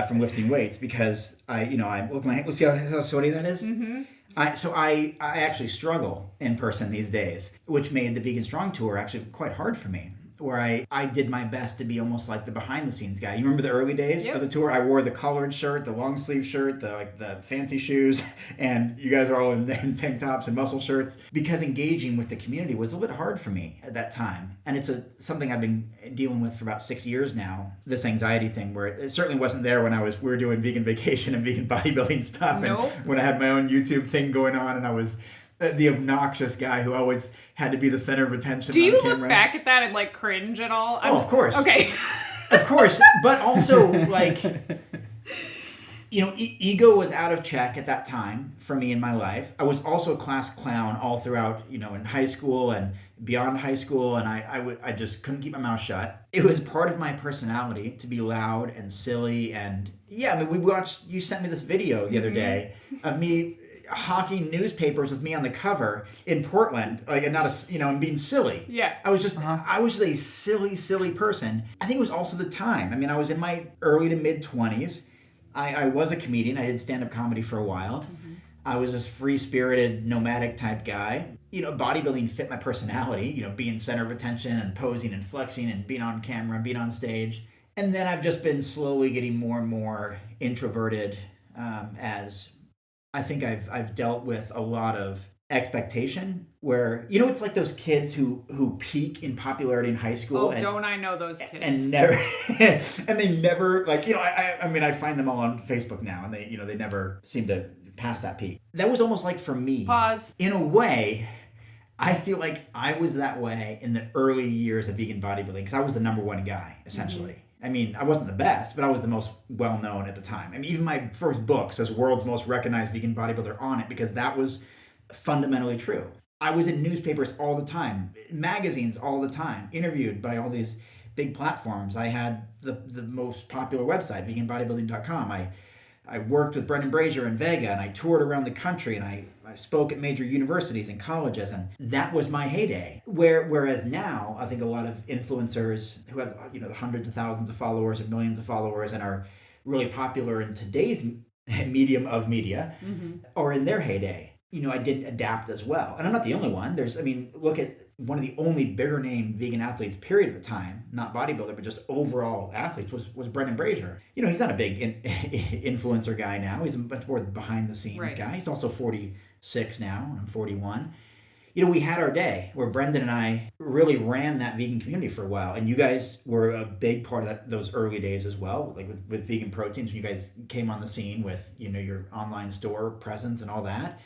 from lifting weights, because I look at my hand. Let's see how sweaty that is. Mm-hmm. I actually struggle in person these days, which made the Vegan Strong Tour actually quite hard for me, where I did my best to be almost like the behind the scenes guy. You remember the early days of the tour? I wore the collared shirt, the long sleeve shirt, the fancy shoes, and you guys are all in tank tops and muscle shirts, because engaging with the community was a little bit hard for me at that time. And it's something I've been dealing with for about 6 years now, this anxiety thing, where it certainly wasn't there when we were doing vegan vacation and vegan bodybuilding stuff. Nope. And when I had my own YouTube thing going on, and I was the obnoxious guy who always had to be the center of attention. Do you look back at that and like cringe at all? Of course. Okay. Of course. But also, like, ego was out of check at that time for me in my life. I was also a class clown all throughout, in high school and beyond high school. And I just couldn't keep my mouth shut. It was part of my personality to be loud and silly. And yeah, I mean, you sent me this video the other day of me hawking newspapers with me on the cover in Portland, like, and and being silly. Yeah. I was a silly person. I think it was also the time. I mean, I was in my early to mid 20s. I was a comedian. I did stand-up comedy for a while. I was this free-spirited, nomadic type guy. Bodybuilding fit my personality, being center of attention and posing and flexing and being on camera and being on stage. And then I've just been slowly getting more and more introverted as I think I've dealt with a lot of expectation where, it's like those kids who peak in popularity in high school. Oh, don't I know those kids? And never, and they never, I find them all on Facebook now, and they never seem to pass that peak. That was almost like for me. Pause. In a way, I feel like I was that way in the early years of vegan bodybuilding because I was the number one guy, essentially. Mm-hmm. I wasn't the best, but I was the most well-known at the time. Even my first book says world's most recognized vegan bodybuilder on it because that was fundamentally true. I was in newspapers all the time, magazines all the time, interviewed by all these big platforms. I had the most popular website, veganbodybuilding.com. I worked with Brendan Brazier in Vega, and I toured around the country, and I spoke at major universities and colleges, and that was my heyday. Whereas now, I think a lot of influencers who have the hundreds of thousands of followers or millions of followers and are really popular in today's medium of media are in their heyday. I didn't adapt as well. And I'm not the only one. Look at one of the only bigger name vegan athletes, period, at the time, not bodybuilder, but just overall athletes, was Brendan Brazier. He's not a big influencer guy now. He's a much more behind the scenes guy. He's also 46 now, and I'm 41. We had our day where Brendan and I really ran that vegan community for a while. And you guys were a big part of those early days as well, like with VeganProteins, when you guys came on the scene with, your online store presence and all that.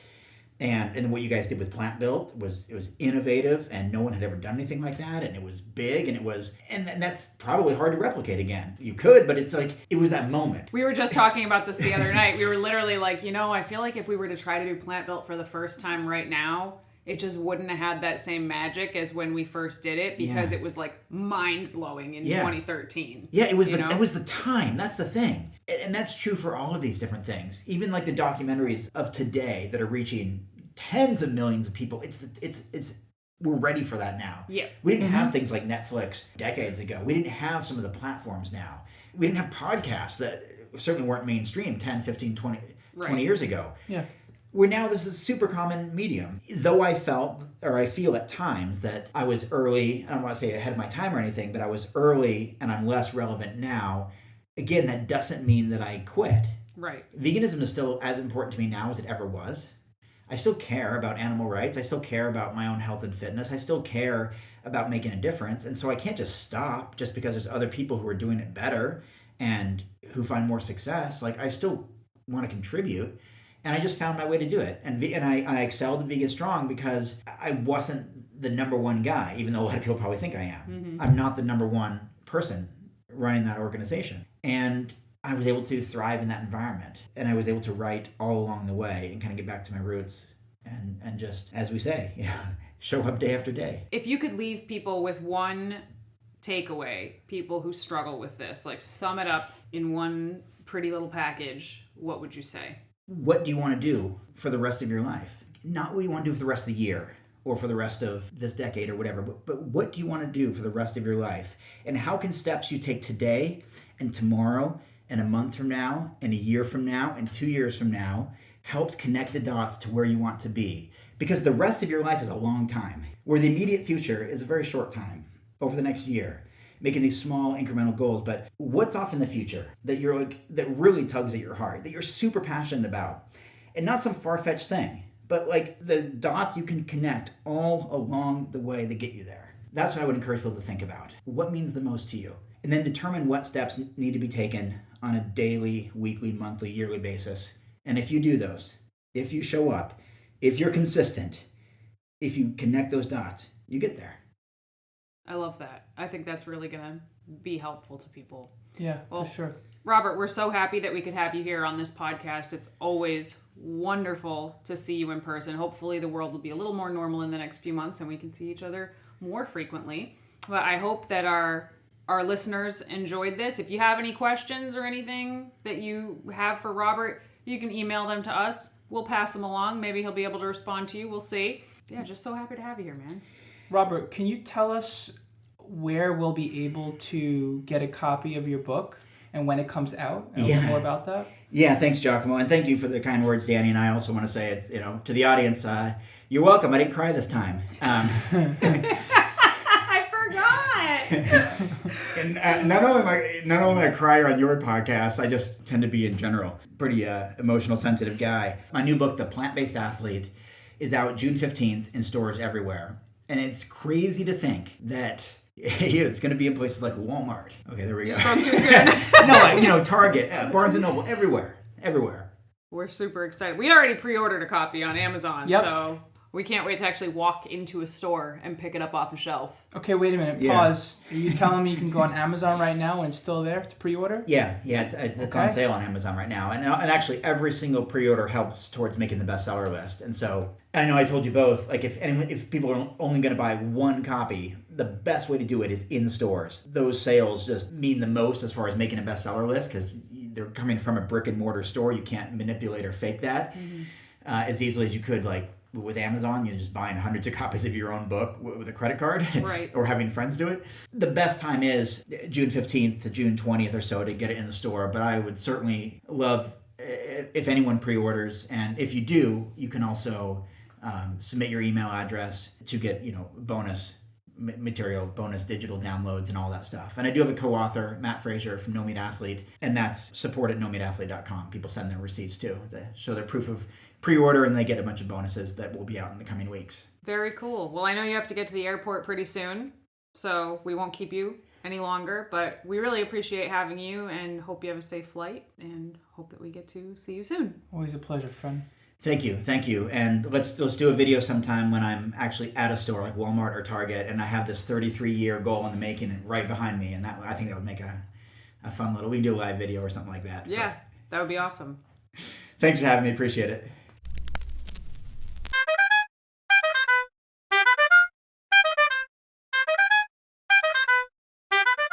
And what you guys did with Plant Built was innovative, and no one had ever done anything like that, and it was big, and that's probably hard to replicate again. You could, but it's like it was that moment. We were just talking about this the other night. We were literally like, I feel like if we were to try to do Plant Built for the first time right now, it just wouldn't have had that same magic as when we first did it because it was like mind blowing in 2013. Yeah, it was it was the time. That's the thing. And that's true for all of these different things. Even like the documentaries of today that are reaching tens of millions of people. We're ready for that now. Yeah. We didn't have things like Netflix decades ago. We didn't have some of the platforms now. We didn't have podcasts that certainly weren't mainstream 10, 15, 20 years ago. Yeah. Where now this is a super common medium. Though I feel at times that I was early, I don't want to say ahead of my time or anything, but I was early and I'm less relevant now. Again, that doesn't mean that I quit. Right. Veganism is still as important to me now as it ever was. I still care about animal rights. I still care about my own health and fitness. I still care about making a difference. And so I can't just stop just because there's other people who are doing it better and who find more success. I still want to contribute. And I just found my way to do it. And I excelled in Vegan Strong because I wasn't the number one guy, even though a lot of people probably think I am. Mm-hmm. I'm not the number one person running that organization. And I was able to thrive in that environment. And I was able to write all along the way and kind of get back to my roots and just, as we say, show up day after day. If you could leave people with one takeaway, people who struggle with this, sum it up in one pretty little package, what would you say? What do you want to do for the rest of your life? Not what you want to do for the rest of the year or for the rest of this decade or whatever, but what do you want to do for the rest of your life? And how can steps you take today and tomorrow and a month from now and a year from now and 2 years from now help connect the dots to where you want to be? Because the rest of your life is a long time, where the immediate future is a very short time over the next year. Making these small incremental goals, but what's off in the future that that really tugs at your heart, that you're super passionate about, and not some far-fetched thing, but the dots you can connect all along the way that get you there. That's what I would encourage people to think about. What means the most to you? And then determine what steps need to be taken on a daily, weekly, monthly, yearly basis. And if you do those, if you show up, if you're consistent, if you connect those dots, you get there. I love that. I think that's really going to be helpful to people. Yeah, for sure. Robert, we're so happy that we could have you here on this podcast. It's always wonderful to see you in person. Hopefully the world will be a little more normal in the next few months and we can see each other more frequently. But I hope that our listeners enjoyed this. If you have any questions or anything that you have for Robert, you can email them to us. We'll pass them along. Maybe he'll be able to respond to you. We'll see. Yeah, just so happy to have you here, man. Robert, can you tell us where we'll be able to get a copy of your book and when it comes out. A little Yeah. more about that. Yeah, thanks, 𝐿𝐿𝐿, and thank you for the kind words, Danny. And I also want to say, it's to the audience, you're welcome. I didn't cry this time. I forgot. And not only am I a crier on your podcast, I just tend to be in general pretty emotional, sensitive guy. My new book, The Plant-Based Athlete, is out June 15th in stores everywhere, and it's crazy to think that it's going to be in places like Walmart. Okay, there we go. You spoke too soon. No, Target, Barnes & Noble, everywhere. We're super excited. We already pre-ordered a copy on Amazon, Yep. so we can't wait to actually walk into a store and pick it up off a shelf. Okay, wait a minute. Yeah. Pause. Are you telling me you can go on Amazon right now and it's still there to pre-order? Yeah, it's Okay. on sale on Amazon right now. And actually, every single pre-order helps towards making the bestseller list. And so, I know I told you both, like if people are only going to buy one copy, the best way to do it is in stores. Those sales just mean the most as far as making a bestseller list because they're coming from a brick and mortar store. You can't manipulate or fake that as easily as you could, like, with Amazon. You're just buying hundreds of copies of your own book with a credit card, Right. or having friends do it. The best time is June 15th to June 20th or so to get it in the store, but I would certainly love if anyone pre-orders, and if you do, you can also submit your email address to get bonus material, bonus digital downloads, and all that stuff. And I do have a co-author, Matt Frazier from No Meat Athlete, and that's support@nomeatathlete.com. People send their receipts too to show their proof of pre-order, and they get a bunch of bonuses that will be out in the coming weeks. Very cool. Well, I know you have to get to the airport pretty soon, so we won't keep you any longer, but we really appreciate having you and hope you have a safe flight and hope that we get to see you soon. Always a pleasure, friend. Thank you. And let's do a video sometime when I'm actually at a store like Walmart or Target, and I have this 33-year goal in the making right behind me, and I think that would make a fun little. We can do a live video or something like that. Yeah, that would be awesome. Thanks for having me. Appreciate it.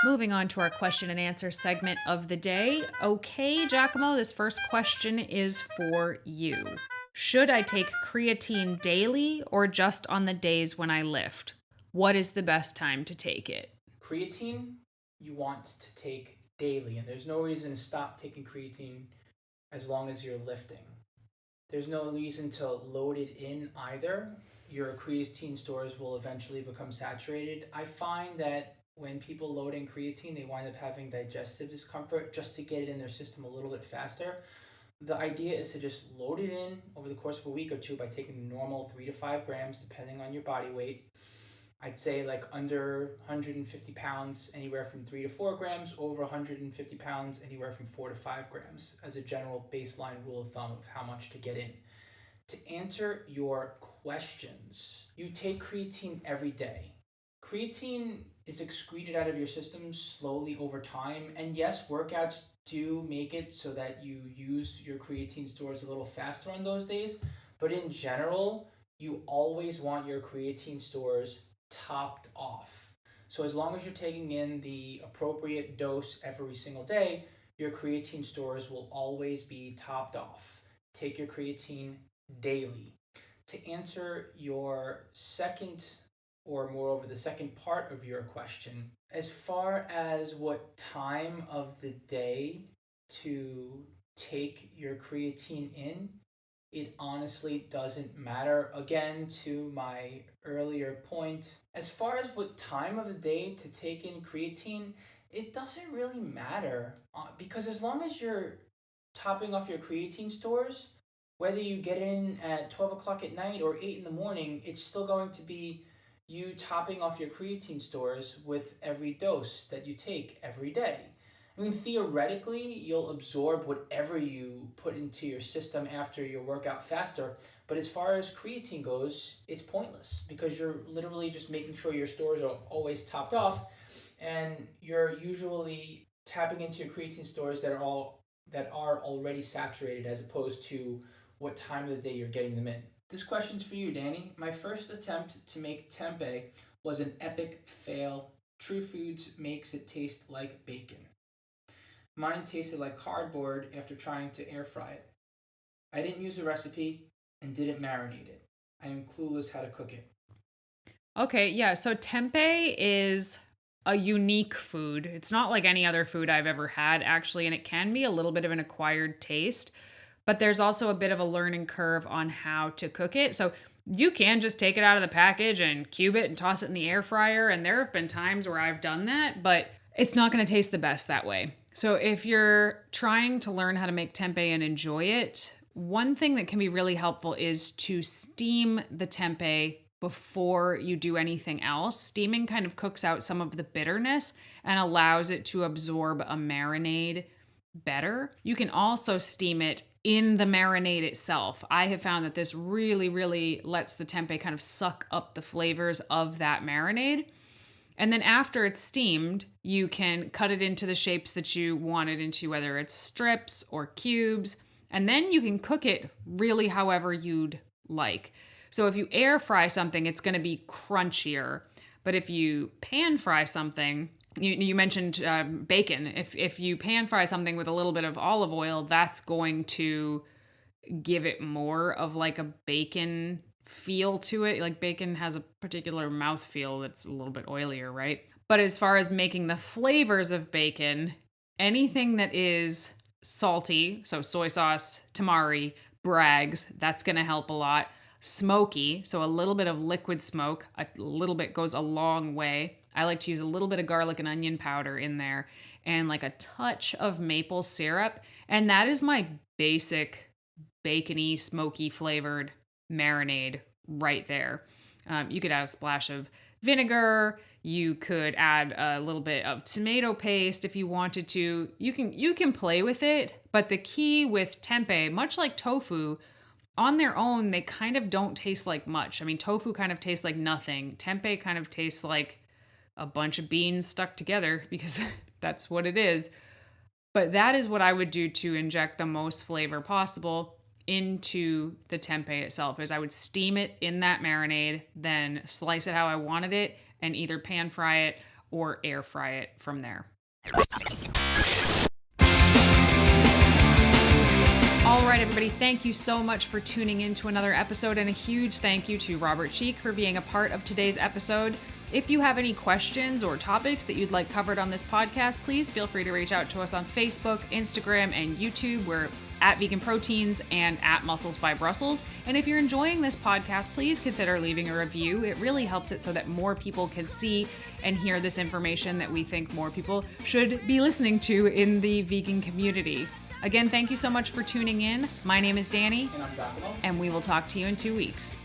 Moving on to our question and answer segment of the day. Okay, 𝐿𝐿𝐿, this first question is for you. Should I take creatine daily or just on the days when I lift? What is the best time to take it? Creatine, you want to take daily, and there's no reason to stop taking creatine as long as you're lifting. There's no reason to load it in either. Your creatine stores will eventually become saturated. I find that when people load in creatine, they wind up having digestive discomfort just to get it in their system a little bit faster. The idea is to just load it in over the course of a week or two by taking normal 3 to 5 grams, depending on your body weight. I'd say like under 150 pounds, anywhere from 3 to 4 grams, over 150 pounds, anywhere from 4 to 5 grams, as a general baseline rule of thumb of how much to get in. To answer your questions, you take creatine every day. Creatine is excreted out of your system slowly over time, and yes, workouts do make it so that you use your creatine stores a little faster on those days, but in general, you always want your creatine stores topped off. So as long as you're taking in the appropriate dose every single day, your creatine stores will always be topped off. Take your creatine daily. To answer your second, or moreover, the second part of your question, as far as what time of the day to take your creatine in, it honestly doesn't matter. Again, to my earlier point, as far as what time of the day to take in creatine, it doesn't really matter because as long as you're topping off your creatine stores, whether you get in at 12 o'clock at night or 8 in the morning, it's still going to be you topping off your creatine stores with every dose that you take every day. I mean, theoretically, you'll absorb whatever you put into your system after your workout faster, but as far as creatine goes, it's pointless because you're literally just making sure your stores are always topped off, and you're usually tapping into your creatine stores that are already saturated as opposed to what time of the day you're getting them in. This question's for you, Danny. My first attempt to make tempeh was an epic fail. True Foods makes it taste like bacon. Mine tasted like cardboard after trying to air fry it. I didn't use a recipe and didn't marinate it. I am clueless how to cook it. Okay, yeah, so tempeh is a unique food. It's not like any other food I've ever had, actually, and it can be a little bit of an acquired taste, but there's also a bit of a learning curve on how to cook it. So you can just take it out of the package and cube it and toss it in the air fryer, and there have been times where I've done that, but it's not going to taste the best that way. So if you're trying to learn how to make tempeh and enjoy it, one thing that can be really helpful is to steam the tempeh before you do anything else. Steaming kind of cooks out some of the bitterness and allows it to absorb a marinade better. You can also steam it in the marinade itself. I have found that this really, really lets the tempeh kind of suck up the flavors of that marinade. And then after it's steamed, you can cut it into the shapes that you want it into, whether it's strips or cubes. And then you can cook it really however you'd like. So if you air fry something, it's going to be crunchier. But if you pan fry something, you mentioned bacon. If you pan fry something with a little bit of olive oil, that's going to give it more of like a bacon feel to it. Like bacon has a particular mouthfeel that's a little bit oilier, right? But as far as making the flavors of bacon, anything that is salty, so soy sauce, tamari, Bragg's, that's going to help a lot. Smoky, so a little bit of liquid smoke, a little bit goes a long way. I like to use a little bit of garlic and onion powder in there and like a touch of maple syrup. And that is my basic bacony, smoky flavored marinade right there. You could add a splash of vinegar. You could add a little bit of tomato paste if you wanted to. You can play with it, but the key with tempeh, much like tofu, on their own, they kind of don't taste like much. I mean, tofu kind of tastes like nothing. Tempeh kind of tastes like a bunch of beans stuck together because that's what it is. But that is what I would do to inject the most flavor possible into the tempeh itself, is I would steam it in that marinade, then slice it how I wanted it, and either pan fry it or air fry it from there. All right, everybody, thank you so much for tuning in to another episode, and a huge thank you to Robert Cheeke for being a part of today's episode. If you have any questions or topics that you'd like covered on this podcast, please feel free to reach out to us on Facebook, Instagram, and YouTube. We're at VeganProteins and at Muscles by Brussels. And if you're enjoying this podcast, please consider leaving a review. It really helps it so that more people can see and hear this information that we think more people should be listening to in the vegan community. Again, thank you so much for tuning in. My name is Danny. And I'm 𝐶𝐿. And we will talk to you in 2 weeks.